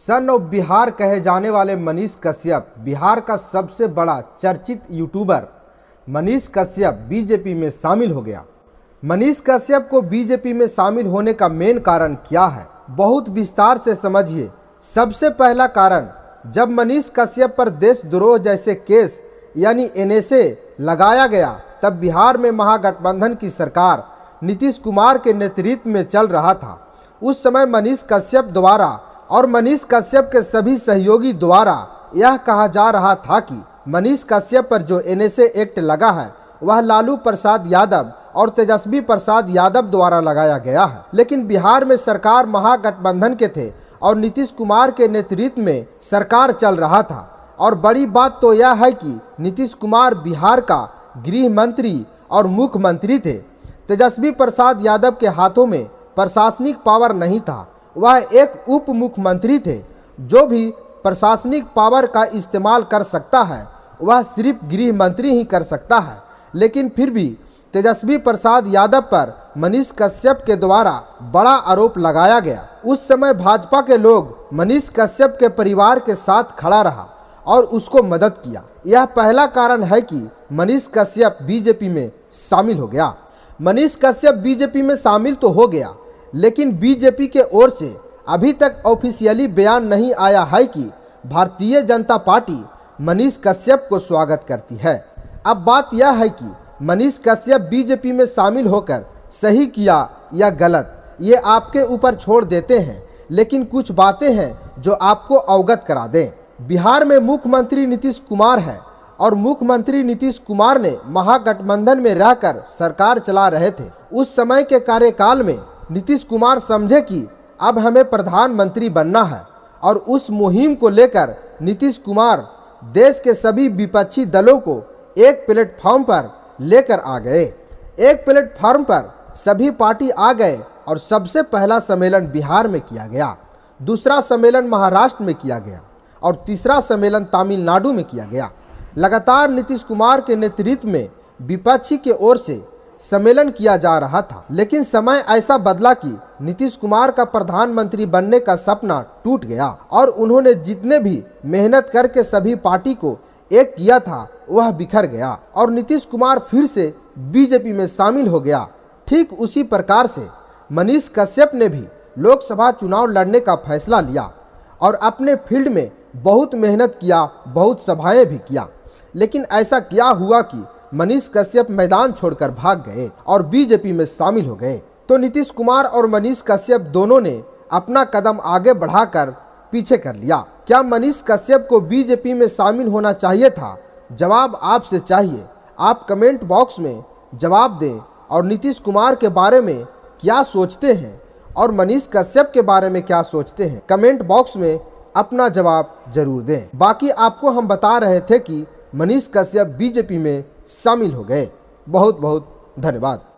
Son of Bihar कहे जाने वाले मनीष कश्यप बिहार का सबसे बड़ा चर्चित यूट्यूबर मनीष कश्यप बीजेपी में शामिल हो गया। मनीष कश्यप को बीजेपी में शामिल होने का मेन कारण क्या है, बहुत विस्तार से समझिए। सबसे पहला कारण, जब मनीष कश्यप पर देशद्रोह जैसे केस यानी एनएसए लगाया गया, तब बिहार में महागठबंधन की सरकार नीतीश कुमार के नेतृत्व में चल रहा था। उस समय मनीष कश्यप द्वारा और मनीष कश्यप के सभी सहयोगी द्वारा यह कहा जा रहा था कि मनीष कश्यप पर जो एनएसए एक्ट लगा है वह लालू प्रसाद यादव और तेजस्वी प्रसाद यादव द्वारा लगाया गया है। लेकिन बिहार में सरकार महागठबंधन के थे और नीतीश कुमार के नेतृत्व में सरकार चल रहा था। और बड़ी बात तो यह है कि नीतीश कुमार बिहार का गृह मंत्री और मुख्यमंत्री थे। तेजस्वी प्रसाद यादव के हाथों में प्रशासनिक पावर नहीं था, वह एक उप मुख्यमंत्री थे। जो भी प्रशासनिक पावर का इस्तेमाल कर सकता है वह सिर्फ गृह मंत्री ही कर सकता है। लेकिन फिर भी तेजस्वी प्रसाद यादव पर मनीष कश्यप के द्वारा बड़ा आरोप लगाया गया। उस समय भाजपा के लोग मनीष कश्यप के परिवार के साथ खड़ा रहा और उसको मदद किया। यह पहला कारण है कि मनीष कश्यप बीजेपी में शामिल हो गया। मनीष कश्यप बीजेपी में शामिल तो हो गया, लेकिन बीजेपी के ओर से अभी तक ऑफिशियली बयान नहीं आया है कि भारतीय जनता पार्टी मनीष कश्यप को स्वागत करती है। अब बात यह है कि मनीष कश्यप बीजेपी में शामिल होकर सही किया या गलत, ये आपके ऊपर छोड़ देते हैं। लेकिन कुछ बातें हैं जो आपको अवगत करा दें। बिहार में मुख्यमंत्री नीतीश कुमार है और मुख्यमंत्री नीतीश कुमार ने महागठबंधन में रहकर सरकार चला रहे थे। उस समय के कार्यकाल में नीतीश कुमार समझे कि अब हमें प्रधानमंत्री बनना है और उस मुहिम को लेकर नीतीश कुमार देश के सभी विपक्षी दलों को एक प्लेटफॉर्म पर लेकर आ गए। एक प्लेटफॉर्म पर सभी पार्टी आ गए और सबसे पहला सम्मेलन बिहार में किया गया, दूसरा सम्मेलन महाराष्ट्र में किया गया और तीसरा सम्मेलन तमिलनाडु में किया गया। लगातार नीतीश कुमार के नेतृत्व में विपक्षी के ओर से सम्मेलन किया जा रहा था। लेकिन समय ऐसा बदला कि नीतीश कुमार का प्रधानमंत्री बनने का सपना टूट गया और उन्होंने जितने भी मेहनत करके सभी पार्टी को एक किया था वह बिखर गया और नीतीश कुमार फिर से बीजेपी में शामिल हो गया। ठीक उसी प्रकार से मनीष कश्यप ने भी लोकसभा चुनाव लड़ने का फैसला लिया और अपने फील्ड में बहुत मेहनत किया, बहुत सभाएं भी किया। लेकिन ऐसा क्या हुआ कि मनीष कश्यप मैदान छोड़कर भाग गए और बीजेपी में शामिल हो गए। तो नीतीश कुमार और मनीष कश्यप दोनों ने अपना कदम आगे बढ़ाकर पीछे कर लिया। क्या मनीष कश्यप को बीजेपी में शामिल होना चाहिए था? जवाब आपसे चाहिए। आप कमेंट बॉक्स में जवाब दें और नीतीश कुमार के बारे में क्या सोचते हैं और मनीष कश्यप के बारे में क्या सोचते हैं, कमेंट बॉक्स में अपना जवाब जरूर दें। बाकी आपको हम बता रहे थे कि मनीष कश्यप बीजेपी में शामिल हो गए। बहुत बहुत धन्यवाद।